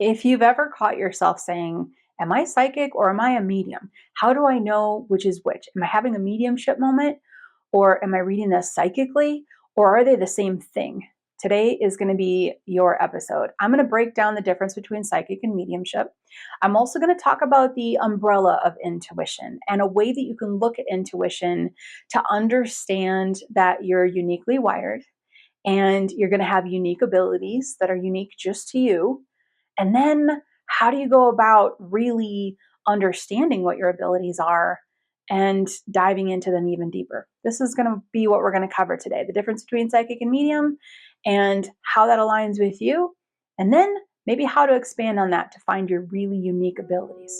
If you've ever caught yourself saying, am I psychic or am I a medium? How do I know which is which? Am I having a mediumship moment or am I reading this psychically or are they the same thing? Today is going to be your episode. I'm going to break down the difference between psychic and mediumship. I'm also going to talk about the umbrella of intuition and a way that you can look at intuition to understand that you're uniquely wired and you're going to have unique abilities that are unique just to you. And then how do you go about really understanding what your abilities are and diving into them even deeper? This is going to be what we're going to cover today, the difference between psychic and medium and how that aligns with you. And then maybe how to expand on that to find your really unique abilities.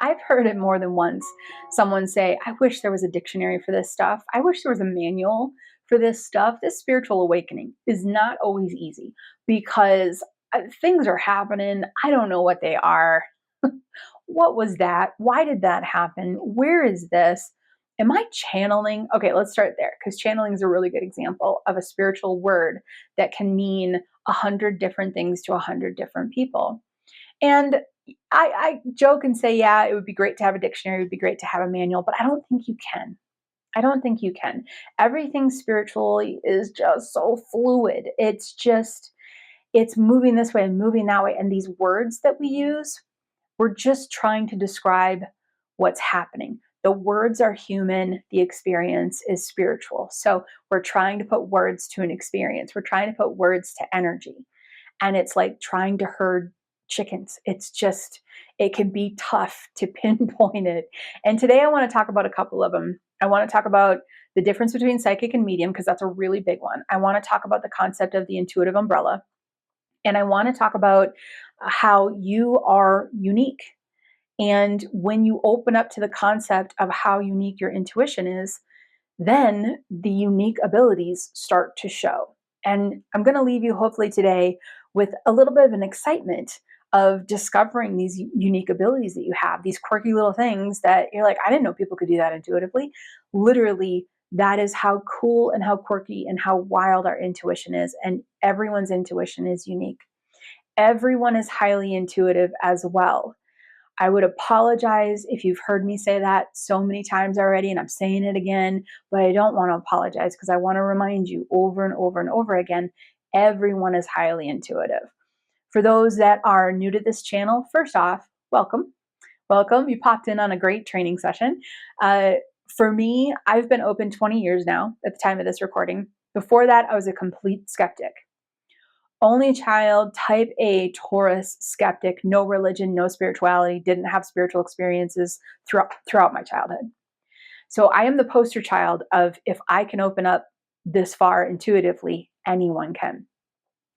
I've heard it more than once. Someone say, I wish there was a dictionary for this stuff. I wish there was a manual for this stuff. This spiritual awakening is not always easy because things are happening. I don't know what they are. What was that? Why did that happen? Where is this? Am I channeling? Okay, let's start there because channeling is a really good example of a spiritual word that can mean 100 different things to 100 different people. And I joke and say, yeah, it would be great to have a dictionary. It would be great to have a manual, but I don't think you can. I don't think you can. Everything spiritually is just so fluid. It's moving this way and moving that way. And these words that we use, we're just trying to describe what's happening. The words are human, the experience is spiritual. So we're trying to put words to an experience. We're trying to put words to energy. And it's like trying to herd chickens. It can be tough to pinpoint it. And today I want to talk about a couple of them. I want to talk about the difference between psychic and medium, because that's a really big one. I want to talk about the concept of the intuitive umbrella. And I want to talk about how you are unique. And when you open up to the concept of how unique your intuition is, then the unique abilities start to show. And I'm going to leave you hopefully today with a little bit of an excitement of discovering these unique abilities that you have, these quirky little things that you're like, I didn't know people could do that intuitively. Literally, that is how cool and how quirky and how wild our intuition is. And everyone's intuition is unique. Everyone is highly intuitive as well. I would apologize if you've heard me say that so many times already, and I'm saying it again, but I don't want to apologize because I want to remind you over and over and over again, everyone is highly intuitive. For those that are new to this channel, first off, welcome. Welcome. You popped in on a great training session. For me, I've been open 20 years now at the time of this recording. Before that, I was a complete skeptic. Only child, type A, Taurus, skeptic, no religion, no spirituality, didn't have spiritual experiences throughout my childhood. So I am the poster child of if I can open up this far intuitively, anyone can.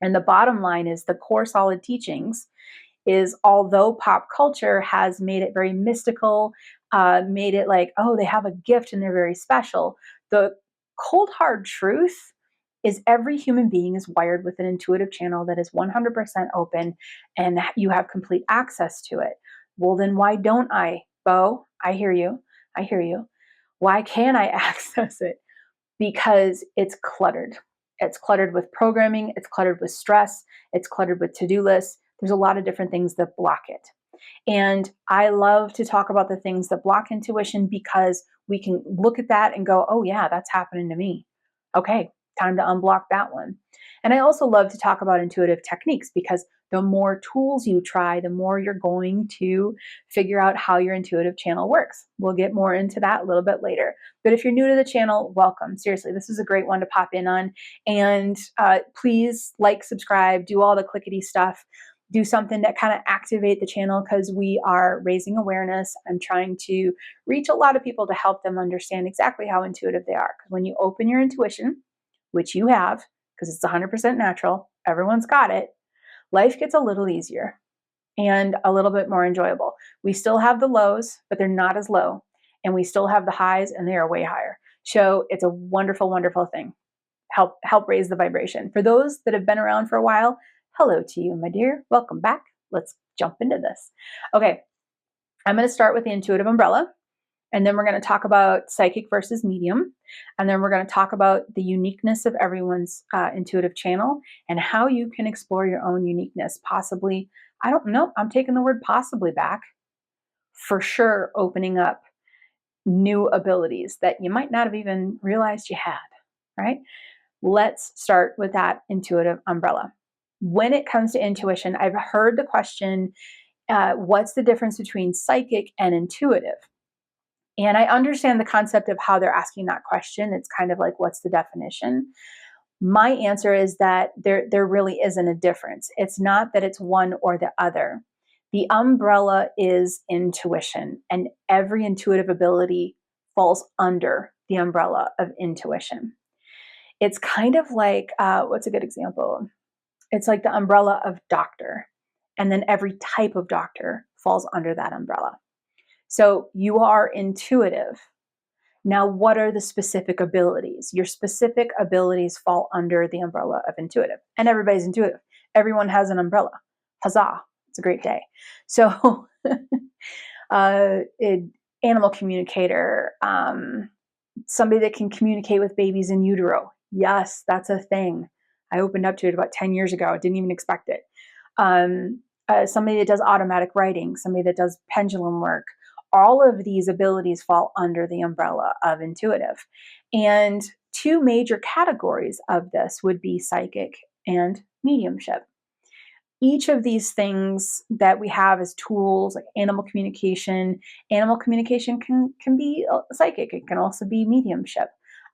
And the bottom line is the core solid teachings is, although pop culture has made it very mystical, made it like, oh, they have a gift and they're very special, the cold hard truth is every human being is wired with an intuitive channel that is 100% open and you have complete access to it. Well, then why don't I? Bo, I hear you. I hear you. Why can't I access it? Because it's cluttered. It's cluttered with programming. It's cluttered with stress. It's cluttered with to-do lists. There's a lot of different things that block it. And I love to talk about the things that block intuition because we can look at that and go, oh yeah, that's happening to me. Okay, time to unblock that one. And I also love to talk about intuitive techniques because the more tools you try, the more you're going to figure out how your intuitive channel works. We'll get more into that a little bit later. But if you're new to the channel, welcome. Seriously, this is a great one to pop in on. And please like, subscribe, do all the clickety stuff. Do something that kind of activate the channel because we are raising awareness. I'm trying to reach a lot of people to help them understand exactly how intuitive they are. Because when you open your intuition, which you have, because it's 100% natural, everyone's got it, life gets a little easier and a little bit more enjoyable. We still have the lows, but they're not as low. And we still have the highs and they are way higher. So it's a wonderful, wonderful thing. Help raise the vibration. For those that have been around for a while, hello to you, my dear. Welcome back. Let's jump into this. Okay, I'm going to start with the intuitive umbrella. And then we're going to talk about psychic versus medium. And then we're going to talk about the uniqueness of everyone's intuitive channel and how you can explore your own uniqueness. Possibly, I don't know, I'm taking the word possibly back. For sure, opening up new abilities that you might not have even realized you had, right? Let's start with that intuitive umbrella. When it comes to intuition, I've heard the question, what's the difference between psychic and intuitive? And I understand the concept of how they're asking that question. It's kind of like, what's the definition? My answer is that there really isn't a difference. It's not that it's one or the other. The umbrella is intuition, and every intuitive ability falls under the umbrella of intuition. It's kind of like, what's a good example? It's like the umbrella of doctor, and then every type of doctor falls under that umbrella. So you are intuitive. Now, what are the specific abilities? Your specific abilities fall under the umbrella of intuitive, and everybody's intuitive. Everyone has an umbrella. Huzzah! It's a great day. So, animal communicator, somebody that can communicate with babies in utero. Yes, that's a thing. I opened up to it about 10 years ago. I didn't even expect it. Somebody that does automatic writing, somebody that does pendulum work. All of these abilities fall under the umbrella of intuitive. And two major categories of this would be psychic and mediumship. Each of these things that we have as tools, like animal communication can be psychic. It can also be mediumship.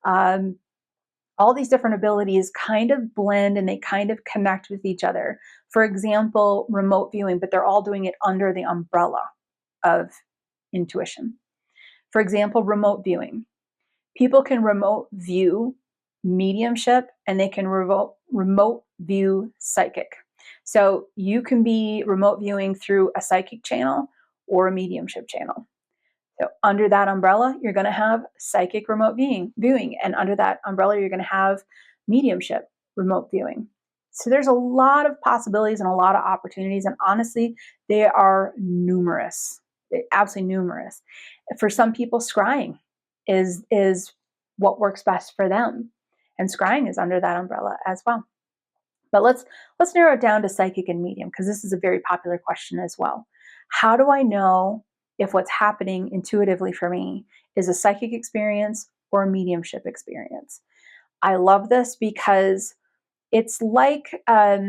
All these different abilities kind of blend and they kind of connect with each other. For example, remote viewing, but they're all doing it under the umbrella of intuition. For example, remote viewing. People can remote view mediumship and they can remote view psychic. So you can be remote viewing through a psychic channel or a mediumship channel. So under that umbrella, you're going to have psychic remote viewing, and under that umbrella, you're going to have mediumship remote viewing. So there's a lot of possibilities and a lot of opportunities, and honestly, they are numerous, absolutely numerous. For some people, scrying is what works best for them, and scrying is under that umbrella as well. But let's narrow it down to psychic and medium, because this is a very popular question as well. How do I know if what's happening intuitively for me is a psychic experience or a mediumship experience? I love this because it's like a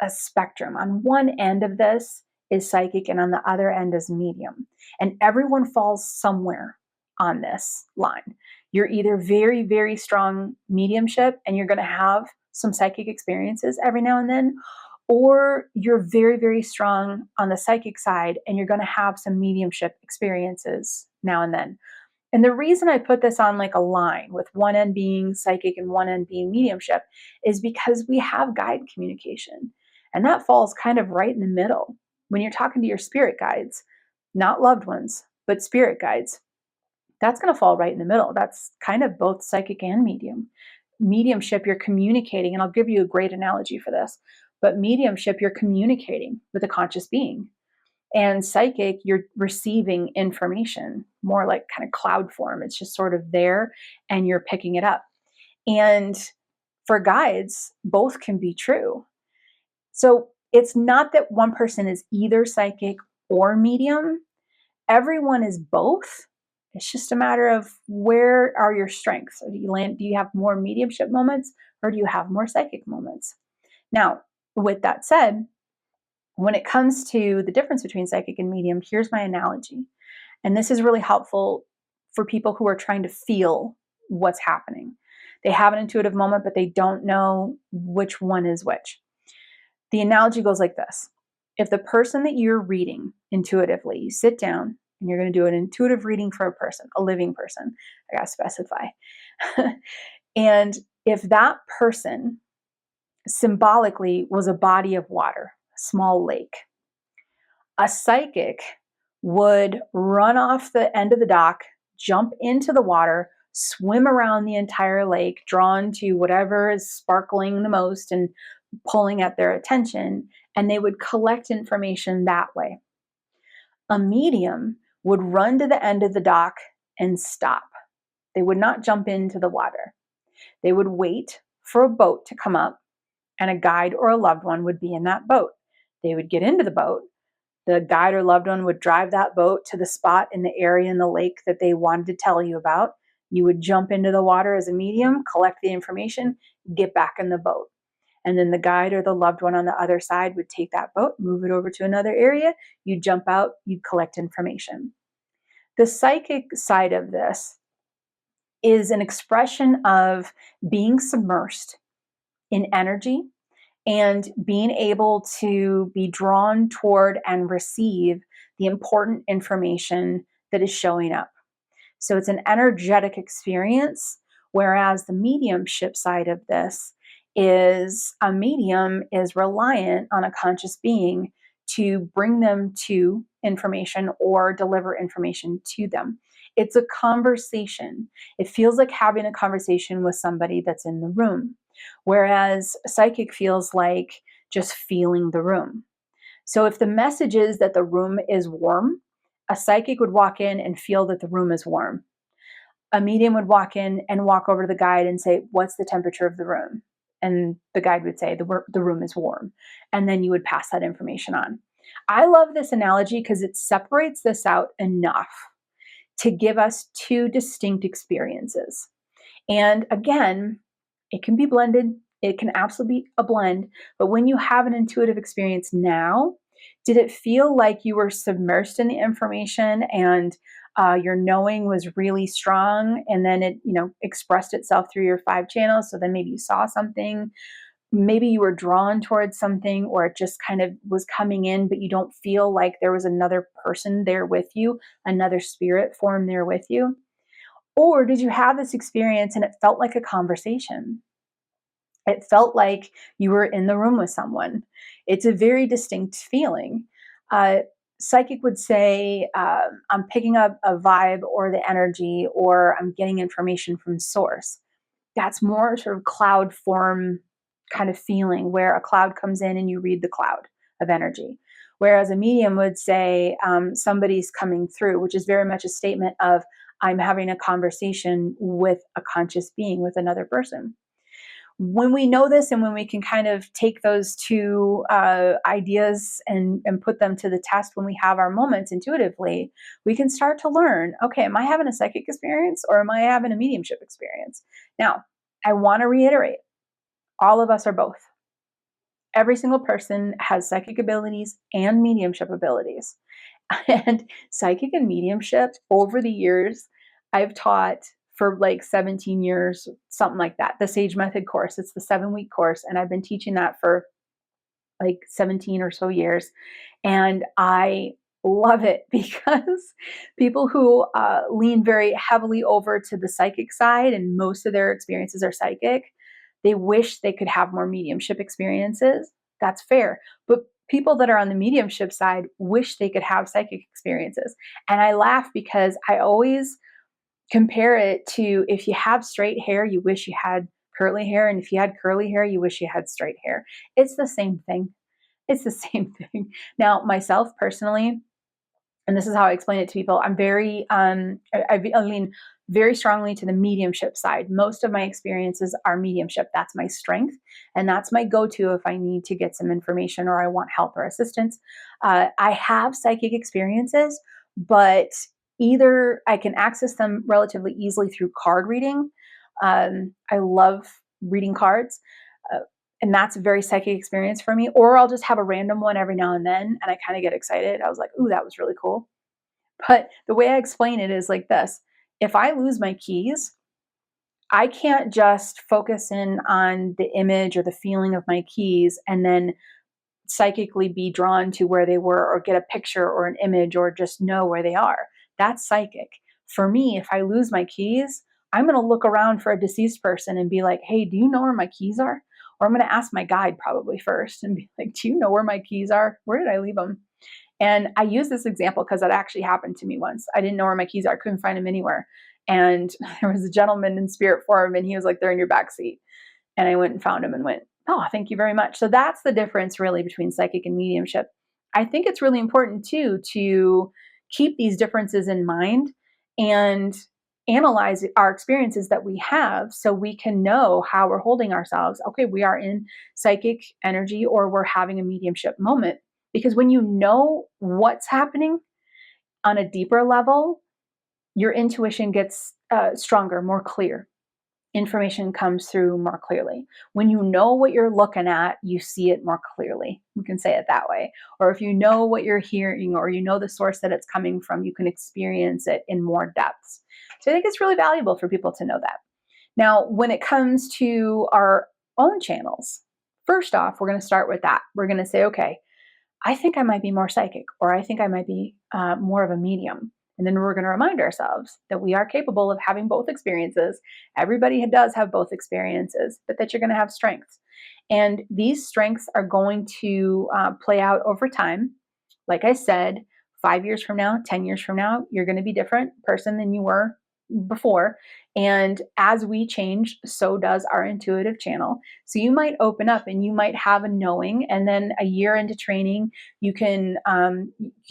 spectrum. On one end of this is psychic, and on the other end is medium. And everyone falls somewhere on this line. You're either very, very strong mediumship, and you're going to have some psychic experiences every now and then, or you're very, very strong on the psychic side, and you're going to have some mediumship experiences now and then. And the reason I put this on like a line with one end being psychic and one end being mediumship is because we have guide communication. And that falls kind of right in the middle. When you're talking to your spirit guides, not loved ones, but spirit guides, that's going to fall right in the middle. That's kind of both psychic and medium. Mediumship, you're communicating, and I'll give you a great analogy for this. But mediumship, you're communicating with a conscious being. And psychic, you're receiving information, more like kind of cloud form. It's just sort of there and you're picking it up. And for guides, both can be true. So it's not that one person is either psychic or medium. Everyone is both. It's just a matter of where are your strengths. Do you have more mediumship moments or do you have more psychic moments? Now, with that said, when it comes to the difference between psychic and medium, here's my analogy. And this is really helpful for people who are trying to feel what's happening. They have an intuitive moment, but they don't know which one is which. The analogy goes like this. If the person that you're reading intuitively, you sit down and you're going to do an intuitive reading for a person, a living person, I got to specify. And if that person symbolically was a body of water, small lake, a psychic would run off the end of the dock, jump into the water, swim around the entire lake, drawn to whatever is sparkling the most and pulling at their attention, and they would collect information that way. A medium would run to the end of the dock and stop. They would not jump into the water. They would wait for a boat to come up, and a guide or a loved one would be in that boat. They would get into the boat. The guide or loved one would drive that boat to the spot in the area in the lake that they wanted to tell you about. You would jump into the water as a medium, collect the information, get back in the boat. And then the guide or the loved one on the other side would take that boat, move it over to another area. You'd jump out, you'd collect information. The psychic side of this is an expression of being submersed in energy and being able to be drawn toward and receive the important information that is showing up. So it's an energetic experience, whereas the mediumship side of this is a medium is reliant on a conscious being to bring them to information or deliver information to them. It's a conversation. It feels like having a conversation with somebody that's in the room, whereas psychic feels like just feeling the room. So if the message is that the room is warm, a psychic would walk in and feel that the room is warm. A medium would walk in and walk over to the guide and say, "What's the temperature of the room?" And the guide would say, the room is warm. And then you would pass that information on. I love this analogy because it separates this out enough to give us two distinct experiences. And again, it can be blended. It can absolutely be a blend. But when you have an intuitive experience now, did it feel like you were submersed in the information and your knowing was really strong, and then it, expressed itself through your 5 channels? So then maybe you saw something, maybe you were drawn towards something, or it just kind of was coming in, but you don't feel like there was another person there with you, another spirit form there with you. Or did you have this experience and it felt like a conversation? It felt like you were in the room with someone. It's a very distinct feeling. Uh, Psychic would say, I'm picking up a vibe or the energy, or I'm getting information from source. That's more sort of cloud form kind of feeling, where a cloud comes in and you read the cloud of energy. Whereas a medium would say, somebody's coming through, which is very much a statement of, I'm having a conversation with a conscious being, with another person. When we know this, and when we can kind of take those two ideas and put them to the test when we have our moments intuitively, we can start to learn, okay, am I having a psychic experience or am I having a mediumship experience? Now, I want to reiterate, all of us are both. Every single person has psychic abilities and mediumship abilities. And psychic and mediumship, over the years, I've taught for like 17 years, something like that. The Sage Method course, it's the 7-week course. And I've been teaching that for like 17 or so years. And I love it because people who lean very heavily over to the psychic side, and most of their experiences are psychic, they wish they could have more mediumship experiences. That's fair. But people that are on the mediumship side wish they could have psychic experiences. And I laugh because I always compare it to, if you have straight hair, you wish you had curly hair. And if you had curly hair, you wish you had straight hair. It's the same thing. It's the same thing. Now, myself personally, and this is how I explain it to people, I'm very, I lean very strongly to the mediumship side. Most of my experiences are mediumship. That's my strength. And that's my go-to if I need to get some information or I want help or assistance. I have psychic experiences, but either I can access them relatively easily through card reading. I love reading cards. And that's a very psychic experience for me. Or I'll just have a random one every now and then, and I kind of get excited. I was like, ooh, that was really cool. But the way I explain it is like this. If I lose my keys, I can't just focus in on the image or the feeling of my keys and then psychically be drawn to where they were, or get a picture or an image, or just know where they are. That's psychic. For me, if I lose my keys, I'm going to look around for a deceased person and be like, hey, do you know where my keys are? Or I'm going to ask my guide probably first and be like, do you know where my keys are? Where did I leave them? And I use this example because that actually happened to me once. I didn't know where my keys are. I couldn't find them anywhere. And there was a gentleman in spirit form, and he was like, they're in your back seat. And I went and found him and went, oh, thank you very much. So that's the difference really between psychic and mediumship. I think it's really important too to keep these differences in mind and analyze our experiences that we have so we can know how we're holding ourselves. Okay, we are in psychic energy or we're having a mediumship moment. Because when you know what's happening on a deeper level, your intuition gets stronger, more clear. Information comes through more clearly. When you know what you're looking at, you see it more clearly. We can say it that way. Or if you know what you're hearing or you know the source that it's coming from, you can experience it in more depths. So I think it's really valuable for people to know that. Now, when it comes to our own channels, first off, we're going to start with that. We're going to say, okay, I think I might be more psychic, or I think I might be more of a medium. And then we're going to remind ourselves that we are capable of having both experiences. Everybody does have both experiences, but that you're going to have strengths. And these strengths are going to play out over time. Like I said, 5 years from now, 10 years from now, you're going to be a different person than you were before. And as we change, so does our intuitive channel. So you might open up and you might have a knowing, and then a year into training, you can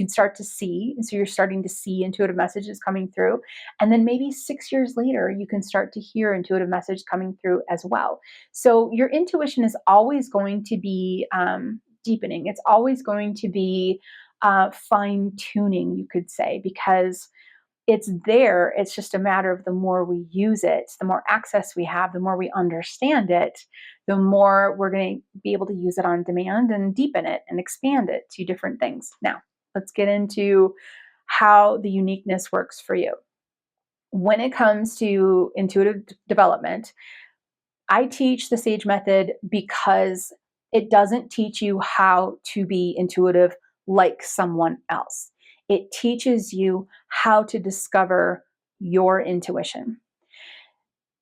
start to see. So you're starting to see intuitive messages coming through, and then maybe 6 years later, you can start to hear intuitive message coming through as well. So your intuition is always going to be deepening. It's always going to be fine tuning, you could say, because it's there. It's just a matter of the more we use it, the more access we have, the more we understand it, the more we're going to be able to use it on demand and deepen it and expand it to different things. Now, let's get into how the uniqueness works for you. When it comes to intuitive development, I teach the SAGE method because it doesn't teach you how to be intuitive like someone else. It teaches you how to discover your intuition.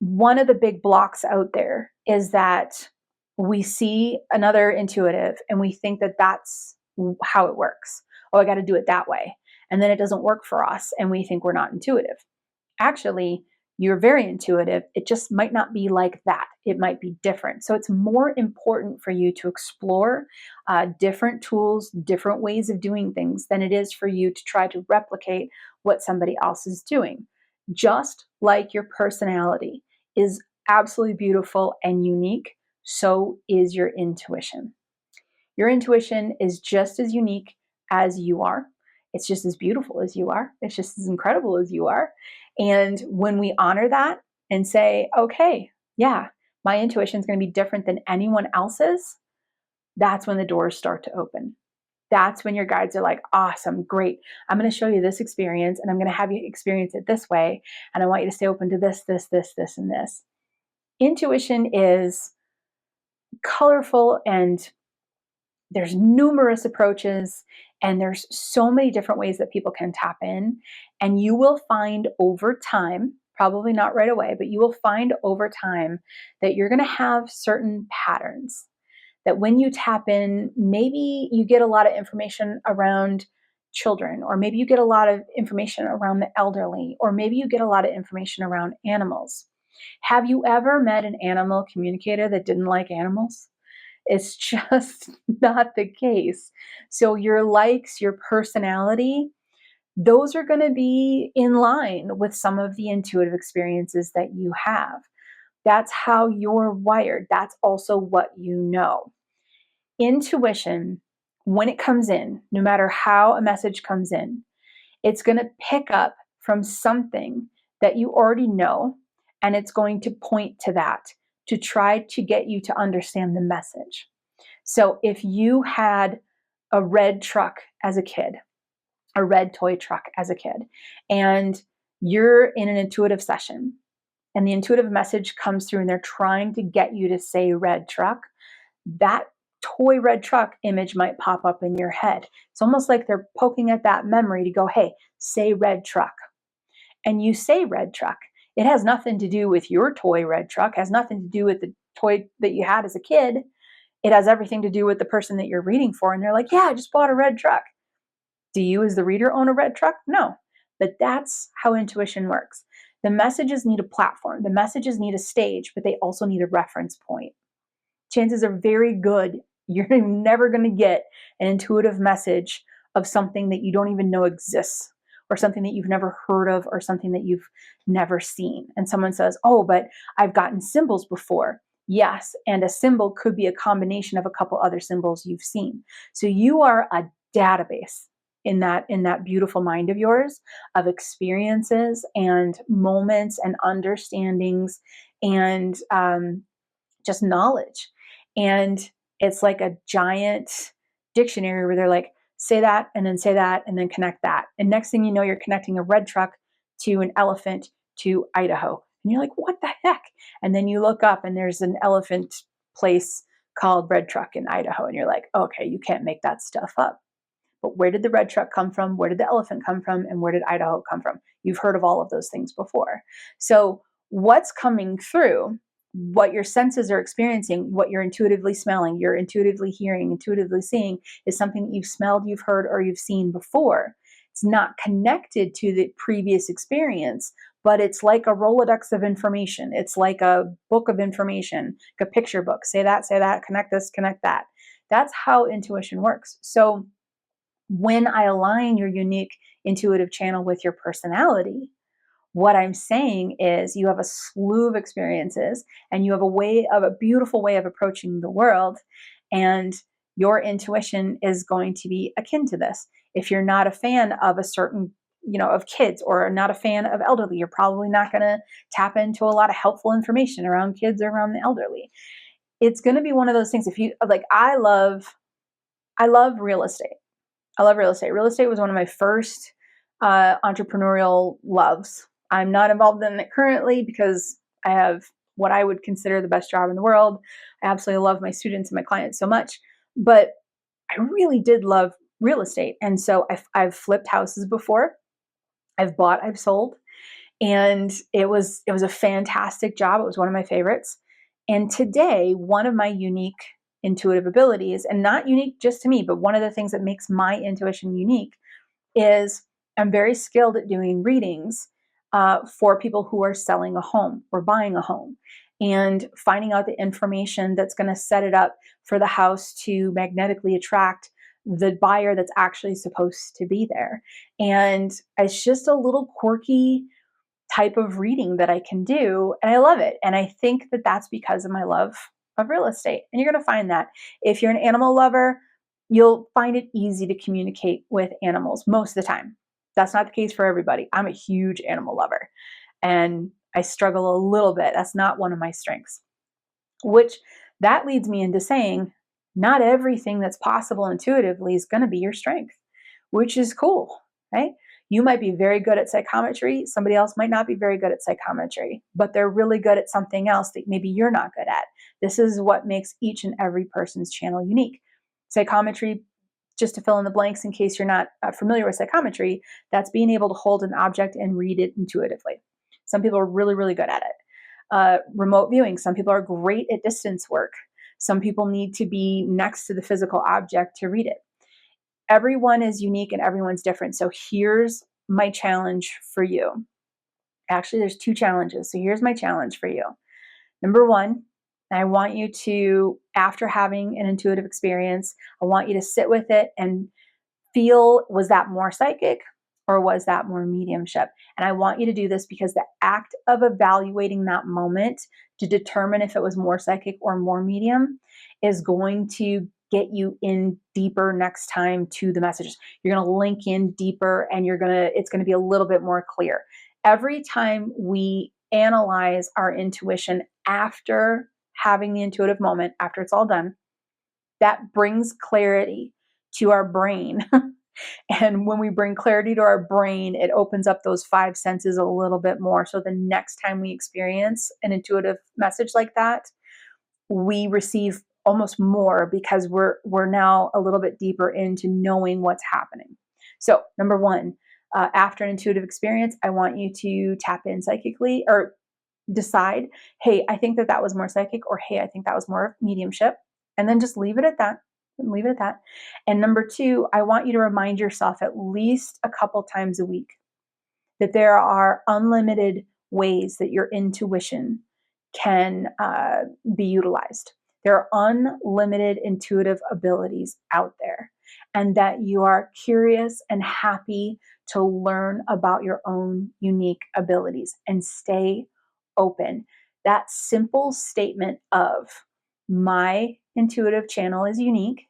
One of the big blocks out there is that we see another intuitive and we think that that's how it works. Oh, I got to do it that way. And then it doesn't work for us and we think we're not intuitive. Actually, you're very intuitive. It just might not be like that. It might be different. So it's more important for you to explore different tools, different ways of doing things than it is for you to try to replicate what somebody else is doing. Just like your personality is absolutely beautiful and unique, so is your intuition. Your intuition is just as unique as you are. It's just as beautiful as you are. It's just as incredible as you are. And when we honor that and say, okay, yeah, my intuition is going to be different than anyone else's, that's when the doors start to open. That's when your guides are like, awesome, great. I'm going to show you this experience and I'm going to have you experience it this way. And I want you to stay open to this, this, this, this, and this. Intuition is colorful and there's numerous approaches and there's so many different ways that people can tap in. And you will find over time, probably not right away, but you will find over time that you're going to have certain patterns that when you tap in, maybe you get a lot of information around children, or maybe you get a lot of information around the elderly, or maybe you get a lot of information around animals. Have you ever met an animal communicator that didn't like animals? It's just not the case. So your likes, your personality, those are going to be in line with some of the intuitive experiences that you have. That's how you're wired. That's also what you know. Intuition, when it comes in, no matter how a message comes in, it's going to pick up from something that you already know, and it's going to point to that to try to get you to understand the message. So if you had a red truck as a kid, a red toy truck as a kid, and you're in an intuitive session, and the intuitive message comes through and they're trying to get you to say red truck, that toy red truck image might pop up in your head. It's almost like they're poking at that memory to go, hey, say red truck. And you say red truck. It has nothing to do with your toy red truck, it has nothing to do with the toy that you had as a kid. It has everything to do with the person that you're reading for. And they're like, yeah, I just bought a red truck. Do you as the reader own a red truck? No. But that's how intuition works. The messages need a platform. The messages need a stage, but they also need a reference point. Chances are very good you're never going to get an intuitive message of something that you don't even know exists, or something that you've never heard of or something that you've never seen. And someone says, oh, but I've gotten symbols before. Yes, and a symbol could be a combination of a couple other symbols you've seen. So you are a database in that beautiful mind of yours of experiences and moments and understandings and just knowledge. And it's like a giant dictionary where they're like, say that and then say that and then connect that. And next thing you know, you're connecting a red truck to an elephant to Idaho. And you're like, what the heck? And then you look up and there's an elephant place called Red Truck in Idaho. And you're like, okay, you can't make that stuff up. But where did the red truck come from? Where did the elephant come from? And where did Idaho come from? You've heard of all of those things before. So what's coming through, what your senses are experiencing, what you're intuitively smelling, you're intuitively hearing, intuitively seeing is something that you've smelled, you've heard, or you've seen before. It's not connected to the previous experience, but it's like a Rolodex of information. It's like a book of information, like a picture book. Say that, connect this, connect that. That's how intuition works. So when I align your unique intuitive channel with your personality, what I'm saying is you have a slew of experiences and you have a beautiful way of approaching the world. And your intuition is going to be akin to this. If you're not a fan of a certain, of kids or not a fan of elderly, you're probably not going to tap into a lot of helpful information around kids or around the elderly. It's going to be one of those things. If you like, I love real estate. I love real estate. Real estate was one of my first entrepreneurial loves. I'm not involved in it currently because I have what I would consider the best job in the world. I absolutely love my students and my clients so much, but I really did love real estate. And so I've flipped houses before. I've bought, I've sold, and it was a fantastic job. It was one of my favorites. And today, one of my unique intuitive abilities, and not unique just to me, but one of the things that makes my intuition unique is I'm very skilled at doing readings for people who are selling a home or buying a home and finding out the information that's going to set it up for the house to magnetically attract the buyer that's actually supposed to be there. And it's just a little quirky type of reading that I can do, and I love it. And I think that that's because of my love of real estate. And you're going to find that if you're an animal lover, you'll find it easy to communicate with animals most of the time. That's not the case for everybody. I'm a huge animal lover and I struggle a little bit. That's not one of my strengths, which that leads me into saying not everything that's possible intuitively is going to be your strength, which is cool, right? You might be very good at psychometry. Somebody else might not be very good at psychometry, but they're really good at something else that maybe you're not good at. This is what makes each and every person's channel unique. Psychometry, just to fill in the blanks in case you're not familiar with psychometry, that's being able to hold an object and read it intuitively. Some people are really, really good at it. Remote viewing, some people are great at distance work. Some people need to be next to the physical object to read it. Everyone is unique and everyone's different. So here's my challenge for you. Actually, there's two challenges. So here's my challenge for you. Number one, I want you to, after having an intuitive experience, I want you to sit with it and feel, was that more psychic or was that more mediumship? And I want you to do this because the act of evaluating that moment to determine if it was more psychic or more medium is going to get you in deeper next time to the messages. You're going to link in deeper and it's going to be a little bit more clear. Every time we analyze our intuition after having the intuitive moment, after it's all done, that brings clarity to our brain. And when we bring clarity to our brain, it opens up those five senses a little bit more. So the next time we experience an intuitive message like that, we receive almost more because we're now a little bit deeper into knowing what's happening. So number one, after an intuitive experience, I want you to tap in psychically or decide, hey, I think that was more psychic, or hey, I think that was more mediumship, and then just leave it at that. Leave it at that. And number two, I want you to remind yourself at least a couple times a week that there are unlimited ways that your intuition can be utilized. There are unlimited intuitive abilities out there. and that you are curious and happy to learn about your own unique abilities and stay open. That simple statement of my intuitive channel is unique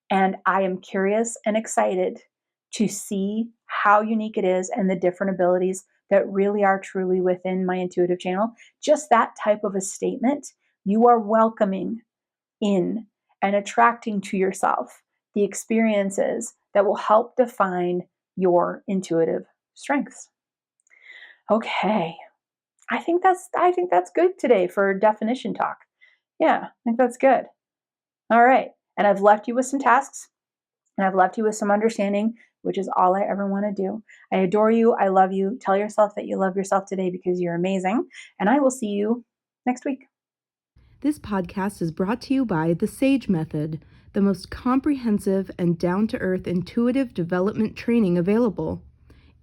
and I am curious and excited to see how unique it is and the different abilities that really are truly within my intuitive channel. Just that type of a statement, you are welcoming in and attracting to yourself the experiences that will help define your intuitive strengths. Okay. I think that's good today for definition talk. Yeah, I think that's good. All right. And I've left you with some tasks and I've left you with some understanding, which is all I ever want to do. I adore you. I love you. Tell yourself that you love yourself today because you're amazing. And I will see you next week. This podcast is brought to you by the SAGE Method, the most comprehensive and down-to-earth intuitive development training available.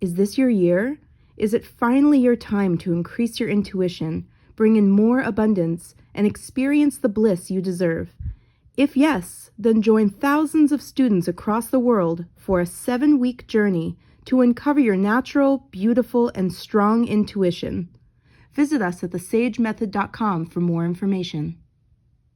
Is this your year? Is it finally your time to increase your intuition, bring in more abundance, and experience the bliss you deserve? If yes, then join thousands of students across the world for a 7-week journey to uncover your natural, beautiful, and strong intuition. Visit us at thesagemethod.com for more information.